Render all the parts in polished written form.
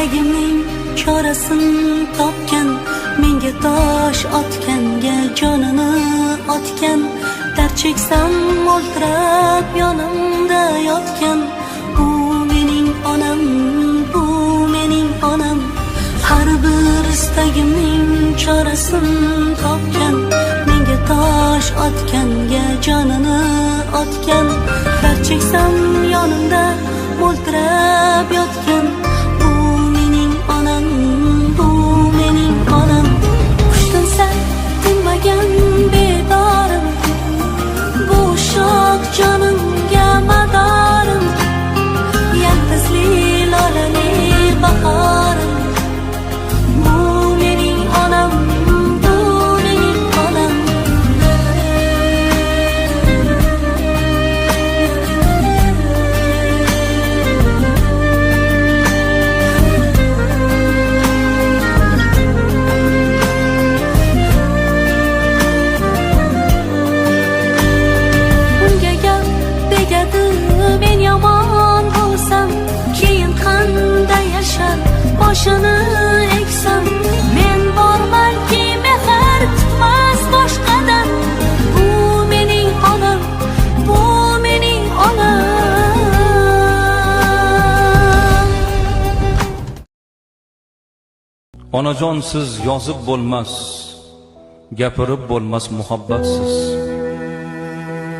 istagimning chorasin topgan, menga tosh otganga jonini otgan, dard cheksam o'ltirab yonimda yotgan. Bu mening onam, bu mening onam. Har bir istagimning chorasin topgan, menga tosh otganga jonini otgan, dard cheksam yonimda o'ltirab yotgan. Bu mening onam, bu mening onam. Qushtinsa tinmagan bedorim, bu shoh jonimga madorim, yaltizli lolali bahorim. Bu mening onam, bu mening onam. Unga gap tegadi, men yomon bo'lsam, keyin qanday yashar boshini eksam. Men bormanki mehr kutmas boshqadan. Bu mening onam, bu mening onam. Onajon, siz yozib bo'lmas, gapirib bo'lmas muhabbatsiz.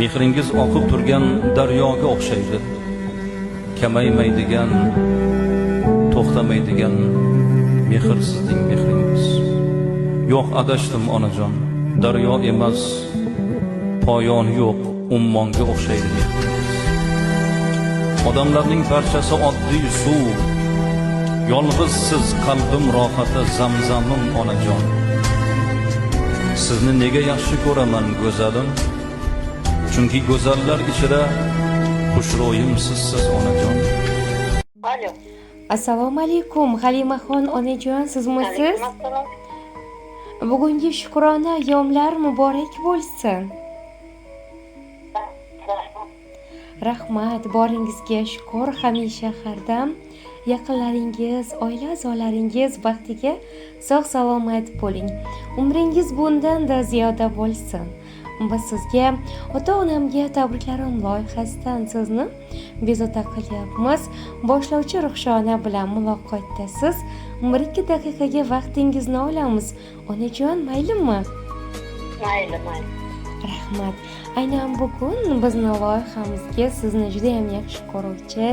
Mehringiz oqib turgan daryoga o'xshaydi, kamaymaydigan, to'xtamaydigan mehr sizning mehringiz. Yo'q, adashdim onajon, daryo emas, poyoni yo'q ummonga o'xshaydi mehringiz. Odamlarning barchasi oddiy suv, yolg'iz siz qalbim rohati, zamzamim onajon. Sizni nega yaxshi ko'raman go'zalim? Chunki go'zallar ichida xushro'yim sizsiz onajon. Alo. Assalomu alaykum Halimaxon onajon, sizmisiz? Assalom. Bugungi shukrona ayyomlar muborak bo'lsin. Rahmat, boringizga shukr. Hamisha hardam yaqinlaringiz, oila a'zolaringiz baxtiga sog' salomat bo'ling. Umringiz bundan-da ziyoda bo'lsin. Biz sizga ota-onamga tabriklarim loyihasidan sizni bezovta qilyapmiz. Boshlovchi Ruxshona bilan muloqotdasiz. 1-2 daqiqaga vaqtingizni olamiz. Onajon, maylimi? Mayli. Rahmat. Aynan bugun bizni loyihamizga sizni juda ham yaxshi ko'ruvchi,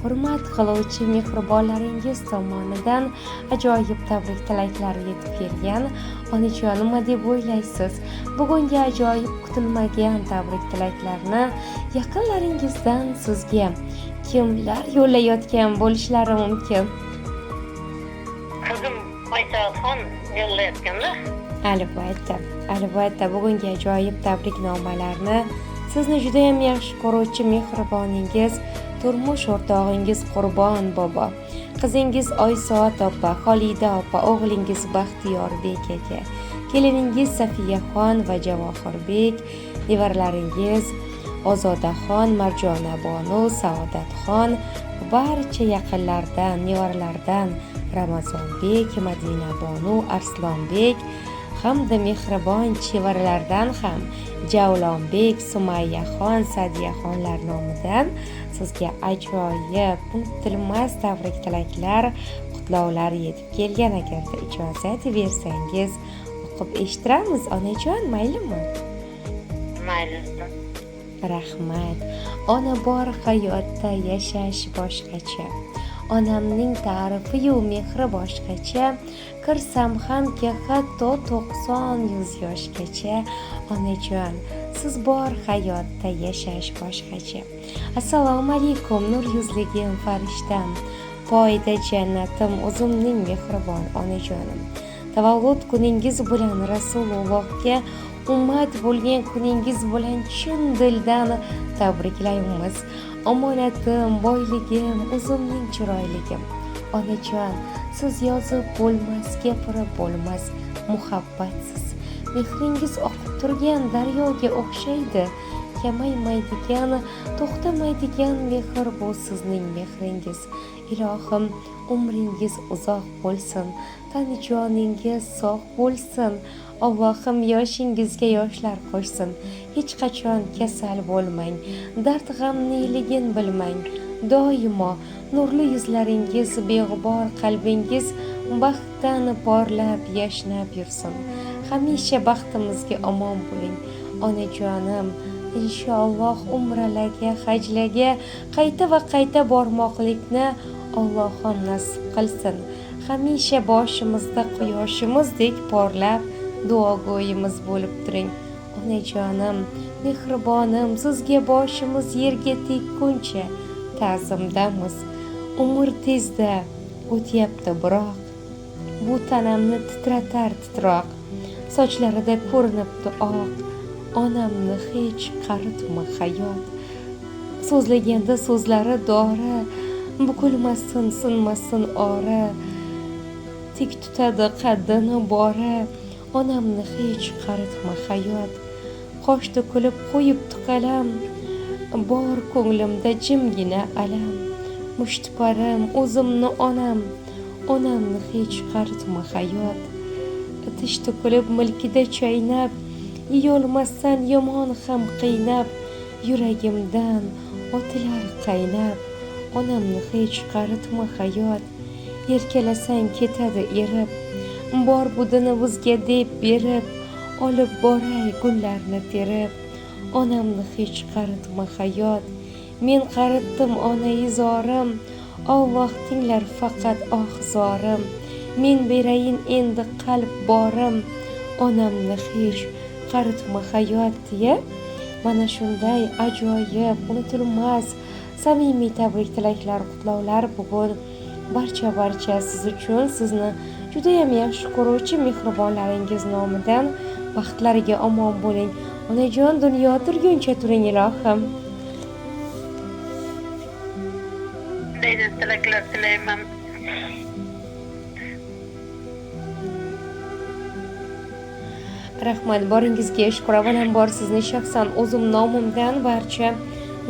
hurmat qiluvchi mehribonlaringiz tomonidan ajoyib tabrik tilaklari yetib kelgan. Onajon, nima deb o'ylaysiz? Bugungi ajoyib kutilmagan tabrik tilaklarni yaqinlaringizdan sizga kimlar yo'llayotgan bo'lishlari mumkin? Qizim Oysaxon yo'llayotganda. Albatta, bugungi ajoyib tabriknomalarni sizni juda ham yaxshi ko'ruvchi mehriboningiz, turmush o'rtog'ingiz Qurbon bobo, qizingiz Oysoat opa, Xolida opa, o'g'lingiz Baxtiyorbek aka, keliningiz Safiyaxon va Javohirbek, nevaralaringiz Ozodaxon, Marjonabonu, Saodatxon, barcha yaqinlardan, nevaralardan Ramazonbek, Madinabonu, Arslonbek hamda mehribon chevaralardan ham Javlonbek, Sumayyaxon, Sadiyaxonlar nomidan sizga ajoyib, unutilmas tabrik tilaklar, qutlovlar yetib kelgan. Agarda ijozat bersangiz o'qib eshittiramiz onajon, maylimi? Mayli. Rahmat. Ona bor hayotda yashash boshqacha. Onamning ta'rifi-yu mehri boshqacha. Kirsam hamki hatto 90-100 yoshgacha. Onajon, siz bor hayotda yashash boshqacha. Assalomu alaykum nur yuzligim farishtam. Poyda jannatim, o'zimning mehribon onajonim. Tavallud kuningiz bilan Rasulullohga ummat bo'lgan kuningiz bilan chin dildan tabriklaymiz. Omonatim, boyligim, o'zimning chiroyligim. Onajon, siz yozib bo'lmas, gapirib bo'lmas muhabbatsiz. Mehringiz oqib turgan daryoga o'xshaydi. kamaymaydigan, to'xtamaydigan mehr bu sizning mehringiz. Ilohim, umringiz uzoq bo'lsin, tani joningiz sog' bo'lsin. Allohim yoshingizga yoshlar qo'shsin. Hech qachon kasal bo'lmang, dard g'amniligin bilmang. Doimo nurli yuzlaringiz, beg'ubor qalbingiz baxtdan porlab yashnab yursin. Hamisha baxtimizga omon bo'ling. Onajonim, inshaalloh umralarga, hajlarga qayta va qayta bormoqlikni Allohim nasib qilsin. Hamisha boshimizda quyoshimizdek porlab duogo'yimiz bo'lib turing. Onajonim, mehribonim, sizga boshimiz yerga tekkuncha ta'zimdamiz. Umr tezda o'tyapti, biroq bu tanamni titratar titroq. Sochlarida ko'rinibdi oq. Onamni hech qaritma hayot. So'zlaganda so'zlari dori, bukilmasin, sinmasin ora. Tik tutadi qaddini bora. Onamni hech qaritma hayot. Qoshda kulib qo'yibdi qalam. Bor ko'nglimda jimgina alam. Mushtiparim, o'zimni onam. Onamni hech qaritma hayot. Tishda kulib milkida chaynab, yeyolmasdan yomon ham qiynab, yuragimdan otilar qaynab. Onamni hech qaritma hayot. Erkalasang ketadi erib, bor budini bizga deb berib, olib boray gullarni terib. Onamni hech qaritma hayot. Men qaritdim onai zorim, Alloh tinglar faqat zorim. Men berayin endi qalb borim, onamni hech qaritma hayot deya mana shunday ajoyib, unutilmas, samimiy tabrik tilaklar, qutlovlar bugun barcha siz uchun, sizni juda ham yaxshi ko'ruvchi mehribonlaringiz nomidan. Baxtlariga omon bo'ling. Onajon, dunyo turguncha turing ilohim. Deydi tilaklar tilayman. Rahmat, boringizga shukur. Avvalambor sizni shaxsan o'zim nomimdan, barcha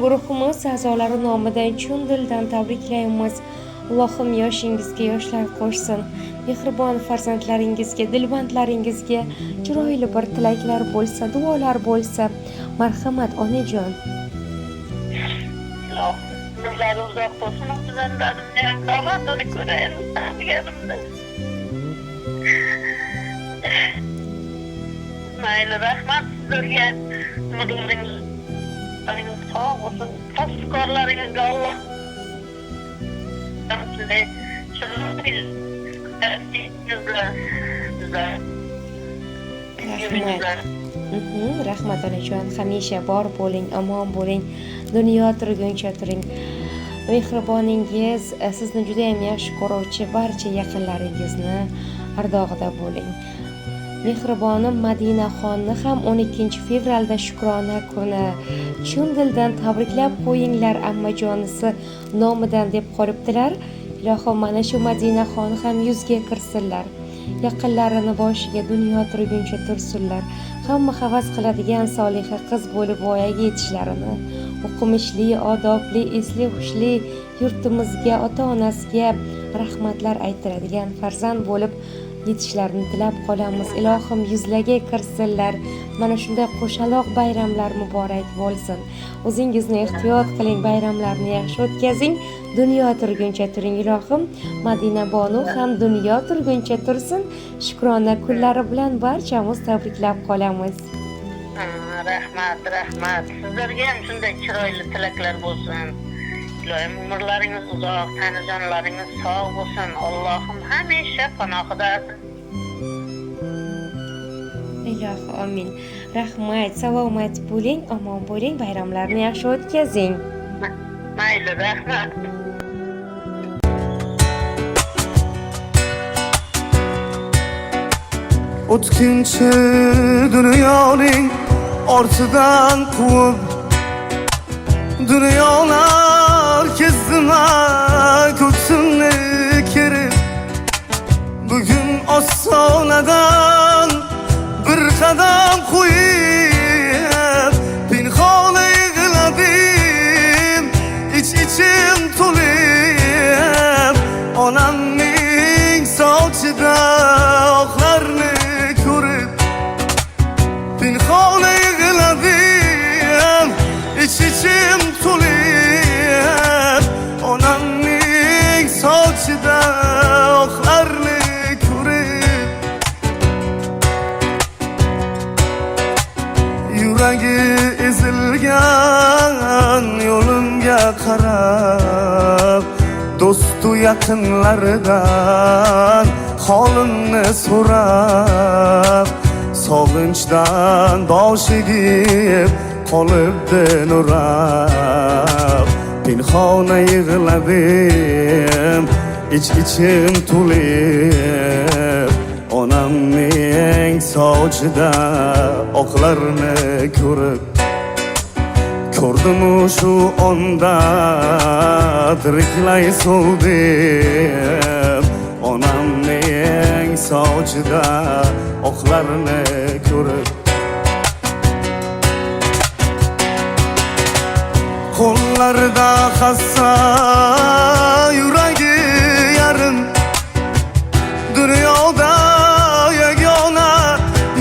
guruhimiz a'zolari nomidan chin dildan tabriklaymiz. Allohim yoshingizga yoshlar qo'shsin. Mehribon farzandlaringizga, dilbandlaringizga chiroyli bir tilaklar bo'lsa, duolar bo'lsa. Marhamat onajon. Bizlar uzoq bo'lsin, bizdan rahmatini ko'raylik. Mayli, rahmat sizlarga. Umringiz sog' bo'lsin. Tavsifkorlaringizga Alloh Rahmat onajon, hamisha bor bo'ling, omon bo'ling, dunyo turguncha turing. Mehriboningiz sizni juda ham yaxshi ko'ruvchi barcha yaqinlaringizni ardog'ida bo'ling. Mehribonim Madinaxonni ham 12 fevralda Shukrona kuni chin dildan tabriklab qo'yinglar, ammajonisi nomidan deb qolibdilar. Ilohim, mana shu Madinaxon ham 100 ga kirsinlar. Yaqinlarini boshiga dunyo turguncha tursinlar. Hamma havas qiladigan soliha qiz bo'lib voyaga yetishlarini, o'qimishli, odobli, esli hushli yurtimizga, ota-onasiga rahmatlar aytiradigan farzand bo'lib yetishlarini tilab qolamiz. Ilohim, yuzlarga kirsinlar. Mana shunday qo'shaloq bayramlar muborak bo'lsin. O'zingizni ehtiyot qiling, bayramlarni yaxshi o'tkazing. Dunyo turguncha turing ilohim. Madina Bonu ham dunyo turguncha tursin. Shukrona kunlari bilan barchamiz tabriklab qolamiz. Rahmat. Sizlarga ham shunday chiroyli tilaklar bo'lsin. Ilohim, umrlaringiz uzoq, tanajonlaringiz sog' bo'lsin. Allohim hamisha panohida. Ilohi amin. Rahmat, salomat bo'ling, omon bo'ling, bayramlarni yaxshi o'tkazing. Mayli, rahmat. O'tkinchi dunyoning ortidan quvib, dunyolar kezdima ko'ksimni kerib, bugun ostonadan bir qadam qo'yib, pinhona yuragi ezilgan yo'limga qarab do'stu yaqinlaridan holimni so'rab sog'inchdan boshi egib qolibdi nurab pinhona yig'ladim ichim to'lib onamning sochida oqlarini ko'rdimu shu onda tiriklay so'ldim onamning sochida oqlarini ko'rib qo'llarida hassa yuragi yarim dunyoda yagona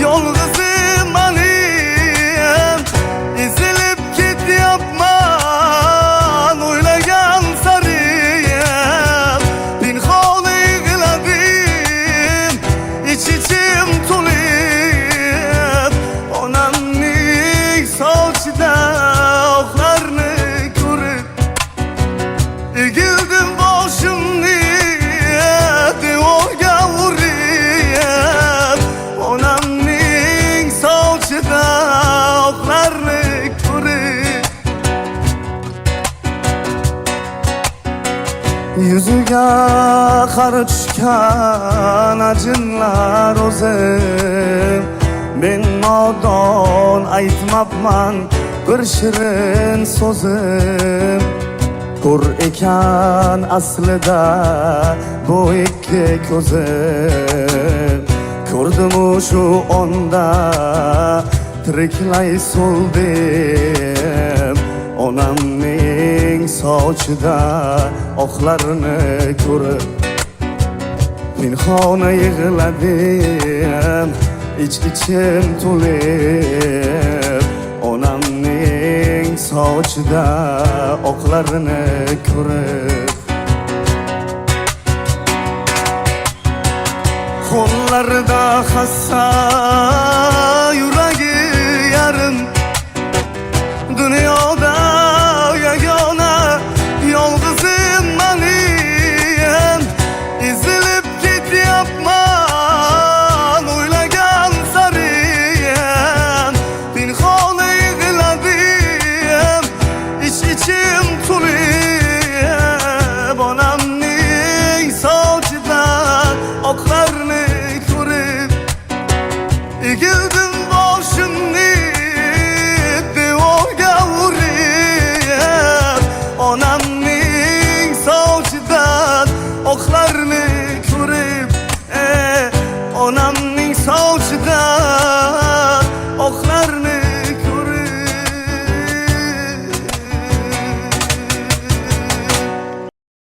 yolg'izim manim ezilib ketyapman o'ylagan sarim pinhon yig'ladim ichim to'lib onamning sochida oqlarni egildim boshimni devorga urib onamning sochida oqlarni ko'rib yuziga qari tushgan ajinlar o'zim men nodon aytmabman bir shirin so'zim ko'r ekan aslida bu ikki ko'zim ko'rdimu shu onda tiriklay so'ldim onamning sochida oqlarini ko'rib pinhona yig'ladim ichim to'lib onamning sochida oqlarini ko'rib qo'llarida hassa